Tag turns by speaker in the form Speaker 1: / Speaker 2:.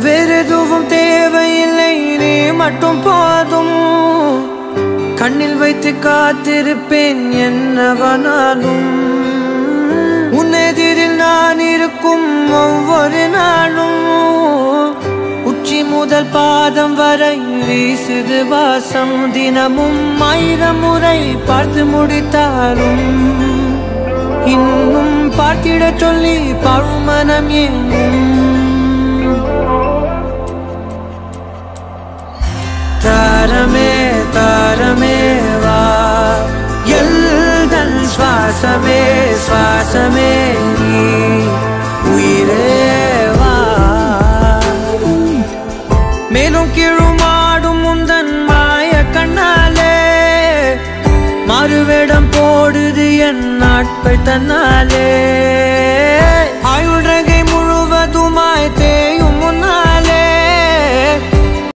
Speaker 1: வேறெதுவும் தேவையில்லை நீ மட்டும் போதும் கண்ணில் வைத்து காத்திருப்பேன் என்னவனாலும் உன்னெதிரில் நான் இருக்கும் ஒவ்வொரு நாளும் உச்சி முதல் பாதம் வரை வீசுது வாசம் தினமும் 1000 முறை பார்த்து முடித்தாலும் இன்னும் பார்த்திட சொல்லி பழுமனம் ஏங்கும் தாரமே தாரமே வா எல்தன் சுவாசமே சுவாசமே நீ உயிரே வா மேலும் கீழுமாடும் முந்தன் மாய கண்ணாலே மாறுவேடம் போடுது என் நாட்கள் தன்னாலே